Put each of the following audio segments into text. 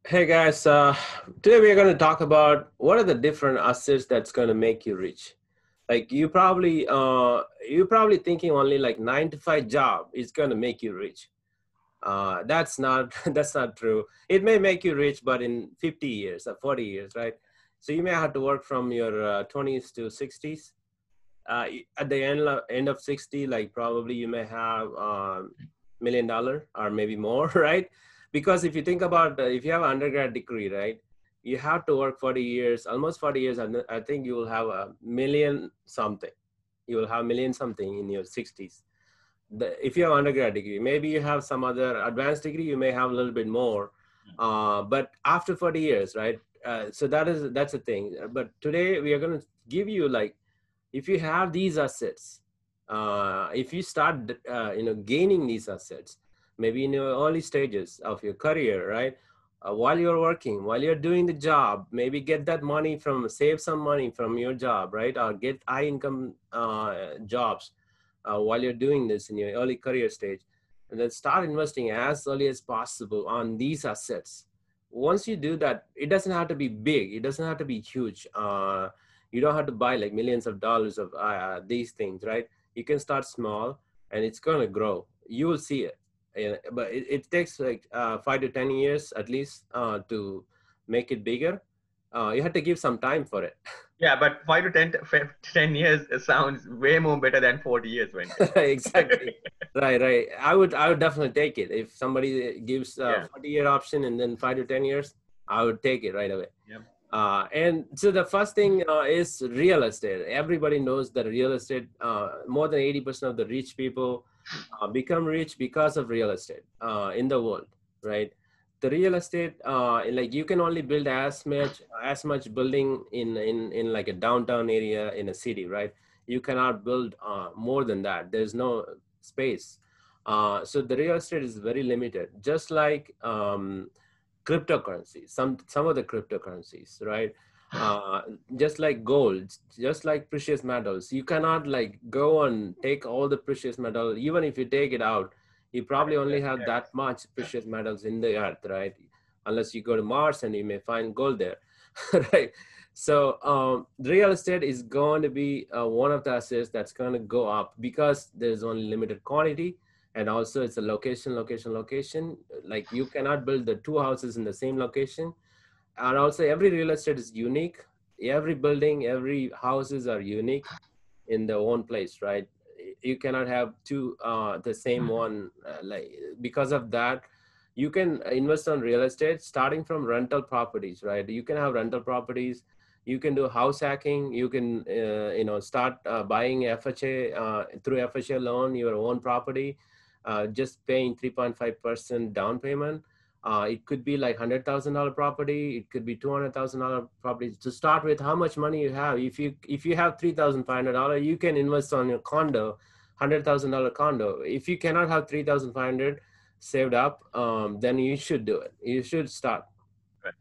Hey guys, today we are going to talk about what are the different assets that's going to make you rich. Like you're probably thinking only like 9 to 5 job is going to make you rich. That's not that's not true. It may make you rich, but in 50 years or 40 years, right? So you may have to work from your 20s to 60s. At the end of 60, like probably you may have $1 million or maybe more, right? Because if you think about if you have an undergrad degree, right, you have to work 40 years, almost 40 years, and I think you will have a million something. You will have million something in your 60s. If you have undergrad degree, maybe you have some other advanced degree, you may have a little bit more. But after 40 years, right? So that's a thing. But today we are going to give you like if you have these assets, if you start gaining these assets, maybe in your early stages of your career, right, while you're working, while you're doing the job, maybe get that money from, save some money from your job, right, or get high income jobs while you're doing this in your early career stage, and then start investing as early as possible on these assets. Once you do that, it doesn't have to be big, it doesn't have to be huge. You don't have to buy like millions of dollars of these things, right? You can start small and it's going to grow. You will see it. But it takes like 5 to 10 years at least to make it bigger. You have to give some time for it. Yeah, but 5 to 10 years sounds way more better than 40 years, Venkat. Exactly. Right. I would definitely take it. If somebody gives a Yeah, 40-year option and then 5 to 10 years, I would take it right away. yeah, And so the first thing is real estate. Everybody knows that real estate, more than 80% of the rich people become rich because of real estate in the world, right? The real estate, like you can only build as much building in like a downtown area in a city, right? You cannot build more than that. There's no space. So the real estate is very limited, just like cryptocurrencies, some of the cryptocurrencies, right? uh, just like gold, just like precious metals, you cannot like go and take all the precious metal. Even if you take it out, you probably only have that much precious metals in the earth, right? Unless you go to Mars and you may find gold there. Right? So real estate is going to be one of the assets that's going to go up because there's only limited quantity, and also it's a location. Like you cannot build the two houses in the same location. And also every real estate is unique. Every building, every houses are unique in their own place, right? You cannot have two the same one. Like because of that, you can invest on real estate starting from rental properties, right? You can have rental properties. You can do house hacking. You can start buying FHA through FHA loan your own property, just paying 3.5% down payment. It could be like $100,000 property. It could be $200,000 property. To start with, how much money you have. If you have $3,500, you can invest on your condo, $100,000 condo. If you cannot have 3,500 saved up, then you should do it. You should start. right.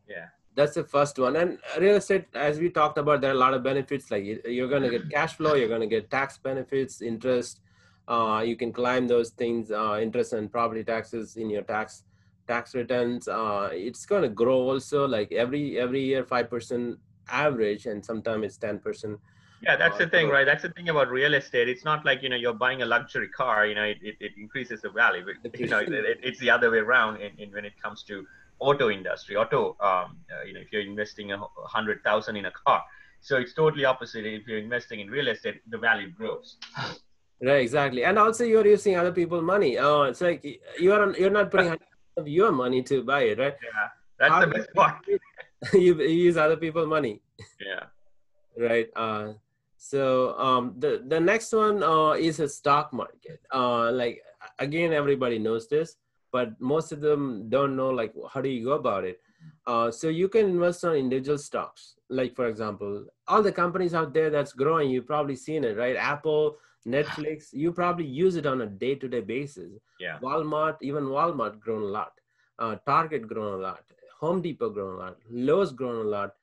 Yeah, That's the first one. And real estate, as we talked about, there are a lot of benefits. Like you're going to get cash flow, you're going to get tax benefits, interest. You can climb those things, interest and property taxes in your tax returns. It's going to grow also, like every year 5% average, and sometimes it's 10% yeah. That's the thing, growth. right? That's the thing about real estate. It's not like you're buying a luxury car. It increases the value. It's the other way around when it comes to auto industry. If you're investing 100,000 in a car, so it's totally opposite. If you're investing in real estate, the value grows. Right, exactly. And also you're using other people's money. It's like you're not putting of your money to buy it, right? Yeah, that's How the do best part. you use other people's money, Yeah. right? So the next one is a stock market. Like again, everybody knows this, but most of them don't know like how do you go about it. So you can invest on individual stocks. Like for example, all the companies out there that's growing, you've probably seen it, right? Apple, Netflix, you probably use it on a day-to-day basis. Yeah. Walmart grown a lot. Target grown a lot. Home Depot grown a lot. Lowe's grown a lot.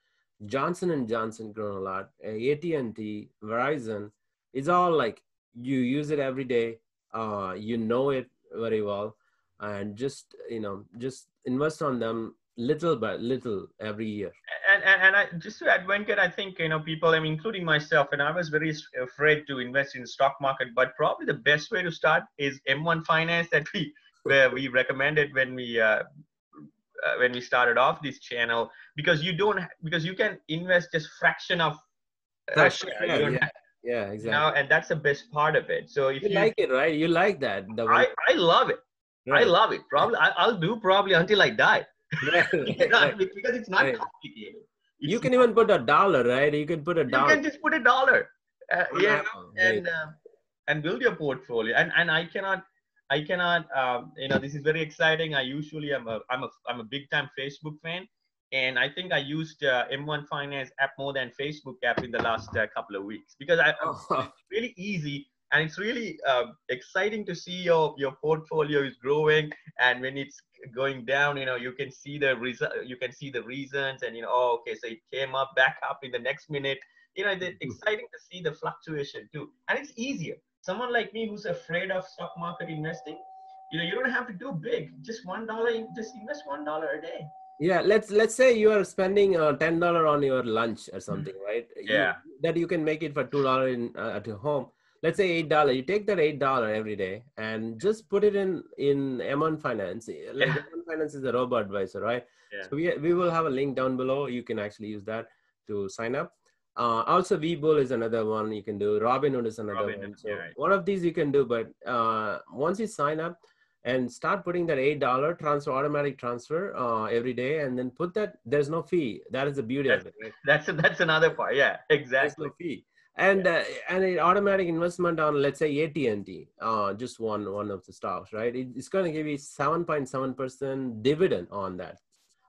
Johnson and Johnson grown a lot. AT&T, Verizon, it's all like you use it every day. You know it very well, and just invest on them. little by little every year. And I, just to add, Venkat, I think, people, I mean, including myself, and I was very afraid to invest in stock market, but probably the best way to start is M1 Finance that where we recommended when we started off this channel, because because you can invest just fraction of a Fraction share. You share, don't yeah, have, yeah, exactly. and that's the best part of it. So You if you, like it, right? You like that, the one, I love it. I right? love it. Probably I'll do probably until I die. Right, right, right, Because it's not right. complicated. You It's can even put a dollar, right? You can put a You dollar. can just put $1, Wow, right. and build your portfolio. And I cannot this is very exciting. I usually I'm a big time Facebook fan, and I think I used M1 Finance app more than Facebook app in the last couple of weeks, because Oh, it's really easy, and it's really exciting to see your portfolio is growing. And when it's going down, you can see the result, you can see the reasons, and oh, okay, so it came up back up in the next minute. It's exciting to see the fluctuation too, and it's easier. Someone like me who's afraid of stock market investing, you don't have to do big. Just $1, just invest $1 a day. yeah, let's say you are spending $10 on your lunch or something, right? Yeah, That you can make it for $2 at your home. Let's say $8. You take that $8 every day and just put it in M1 Finance. Like yeah, M1 Finance is a robo advisor, right? yeah, So we will have a link down below. You can actually use that to sign up. Also, VBull is another one you can do. Robinhood is another Robin. one. Yeah, So right. one of these you can do, but once you sign up and start putting that $8 transfer, automatic transfer every day, and then put that, there's no fee. That is the beauty That's of it, right? that's another part. Yeah, There's exactly. no fee. Yeah, And an automatic investment on, let's say, AT&T, just one of the stocks, right? It's going to give you 7.7% dividend on that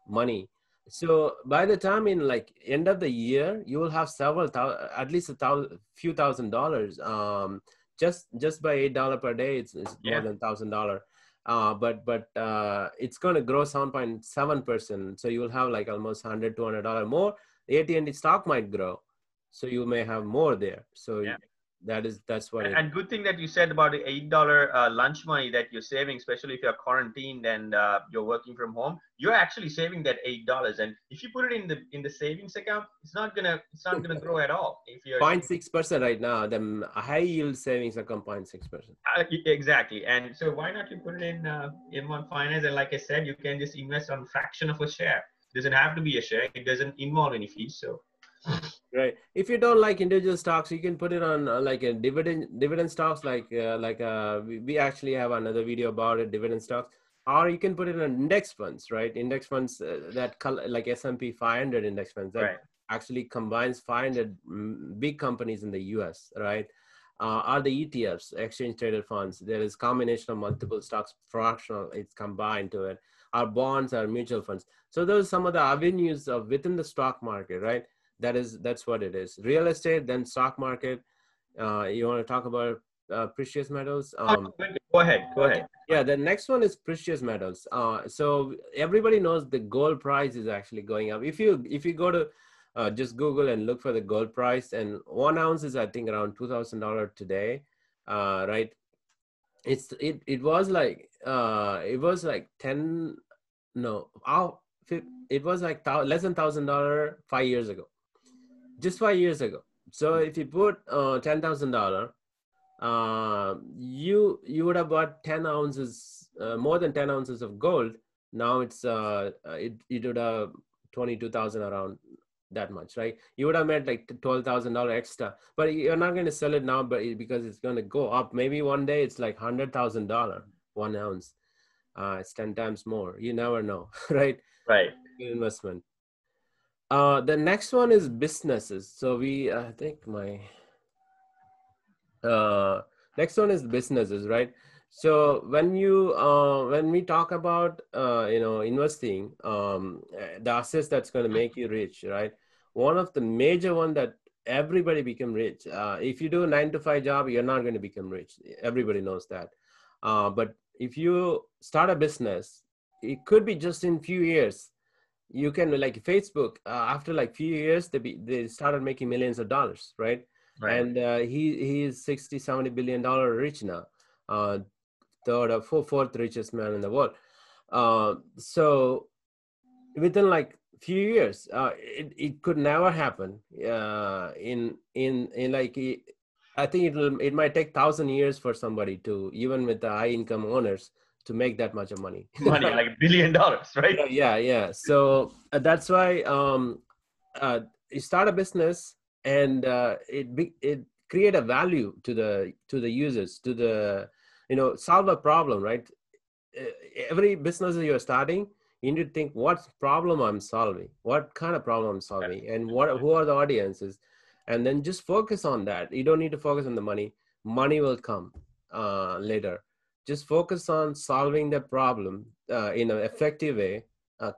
money. So by the time in like end of the year, you will have at least few $1,000. Just by $8 per day, it's more yeah, than $1,000. But it's going to grow 7.7%. So you will have like almost $100-200 more. The AT&T stock might grow, so you may have more there. So yeah. that's what it. And good thing that you said about the $8 lunch money that you're saving, especially if you're quarantined and you're working from home. You're actually saving that $8, and if you put it in the savings account, it's not gonna grow at all. If you're 0.6% right now. The high yield savings account 0.6%. exactly, and so why not you put it in one finance? And like I said, you can just invest on fraction of a share. It doesn't have to be a share. It doesn't involve any fees. So Right. If you don't like individual stocks, you can put it on like a dividend stocks. We actually have another video about it, dividend stocks. Or you can put it on index funds, right? Index funds like S&P 500 index funds that right, actually combines 500 big companies in the U.S., right? Are the ETFs, exchange traded funds. There is combination of multiple stocks, fractional. It's combined to it. Our bonds, our mutual funds. So those are some of the avenues of within the stock market, right? That's what it is. Real estate, then stock market. You want to talk about precious metals? go ahead, go Okay. ahead. Yeah, the next one is precious metals. So everybody knows the gold price is actually going up. If you go to just Google and look for the gold price, and 1 ounce is I think around $2,000 today, right? It was like 10 no oh, it was like less than $1,000 5 years ago, just 5 years ago. So if you put $10,000, you would have bought 10 ounces, more than 10 ounces of gold. Now it would have 22,000 around that much, right? You would have made like $12,000 extra, but you're not going to sell it now, because it's going to go up. Maybe one day it's like $100,000 1 ounce. It's 10 times more. You never know, right? Right. Good investment. The next one is businesses. So I think my next one is businesses, right? So when we talk about investing, the assets that's going to make you rich, right? One of the major one that everybody become rich. If you do a 9 to 5 job, you're not going to become rich. Everybody knows that. But if you start a business, it could be just in few years. You can, like Facebook, after like few years, they started making millions of dollars, right? Right. And he is 60-70 billion dollar rich now, third or fourth richest man in the world. So within like few years. It could never happen. In like I think it might take 1,000 years for somebody to, even with the high income owners, to make that much of money. Money like $1 billion, right? Yeah, yeah, yeah. So that's why you start a business, and it create a value to the users, to the, solve a problem, right? uh, every business that you're starting, you need to think, what problem I'm solving, what kind of problem I'm That's solving, a and good what point. who are the audiences, and then just focus on that. You don't need to focus on the money. Money will come later. Just focus on solving the problem in an effective way,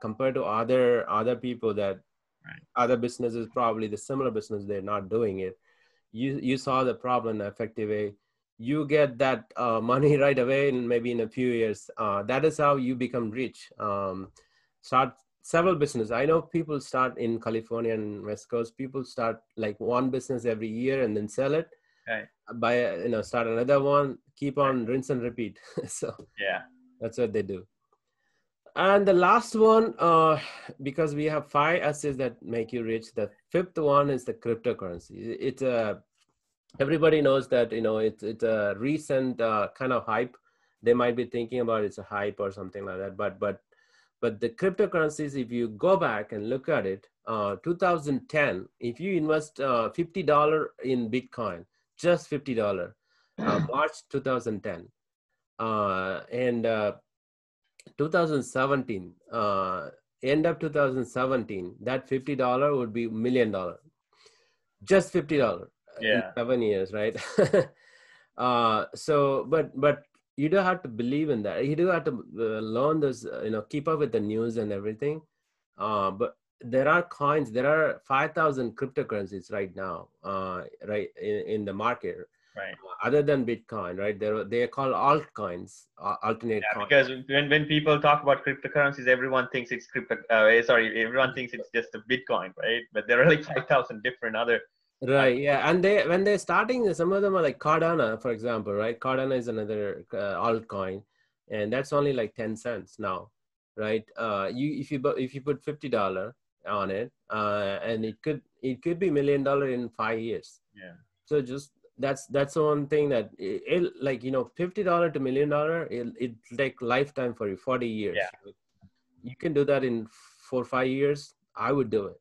compared to other people, that Right. other businesses, probably the similar business, they're not doing it. You saw the problem in an effective way, you get that money right away, and maybe in a few years, that is how you become rich. Start several business. I know people start in California and West Coast, people start like one business every year and then sell it, Right. buy, start another one, keep Right. on rinse and repeat. So Yeah. that's what they do. And the last one, because we have 5 assets that make you rich, the fifth one is the cryptocurrency. It's a Everybody knows that, it's a recent kind of hype. They might be thinking about it's a hype or something like that, but the cryptocurrencies, if you go back and look at it, 2010, if you invest $50 in Bitcoin, just $50, March 2010, and 2017, end of 2017, that $50 would be $1 million, just $50 in Yeah. 7 years, right? So, but you don't have to believe in that. You do have to learn this, keep up with the news and everything. But there are coins. There are 5,000 cryptocurrencies right now, right in the market, Right. other than Bitcoin, right? They are called altcoins, alternate Yeah, coins. because when people talk about cryptocurrencies, everyone thinks it's crypto. Sorry, everyone thinks it's just a Bitcoin, right? But there are like 5,000 different other. Right. Yeah. And when they're starting, some of them are like Cardano, for example, right? Cardano is another altcoin, and that's only like 10 cents now, right? If you put $50 on it, and it could be $1 million in 5 years. Yeah. So just that's the one thing that like, $50 to $1 million, it take lifetime for you, 40 Yeah. years. Right? You can do that in 4 or 5 years. I would do it.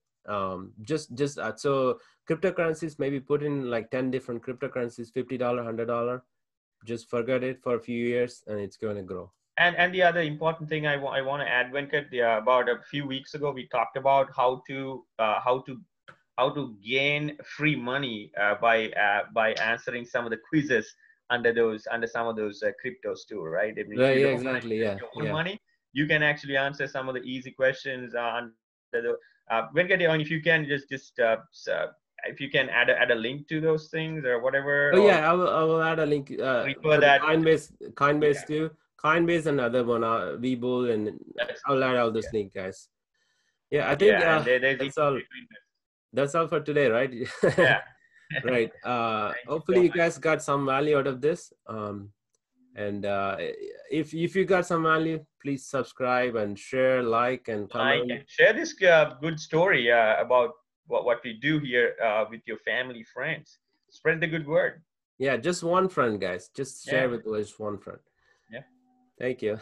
Just so cryptocurrencies, maybe put in like 10 different cryptocurrencies, $50, $100. Just forget it for a few years, and it's going to grow. And the other important thing I want to add, Venkat, yeah, about a few weeks ago we talked about how to gain free money by answering some of the quizzes under some of those cryptos too, right? I mean, if Right. you Yeah. don't want to Exactly. invest Yeah. your own Yeah. money, you can actually answer some of the easy questions under the. Venkat, if you can if you can add a link to those things or whatever, Oh or yeah. I will add a link refer for the that. Coinbase Yeah, too. Coinbase, and other one, Webull, and that's I'll add all yeah, those link, guys. Yeah. I think yeah, and there's easy that's all. way to invest. That's all for today, right? Yeah. Right. Thank you Hopefully so you much. guys got some value out of this. And if you got some value, please subscribe and share, like, and Like comment. and share this good story about what we do here with your family, friends. Spread the good word. Yeah, just one friend, guys. Just share Yeah. with just one friend. Yeah. Thank you.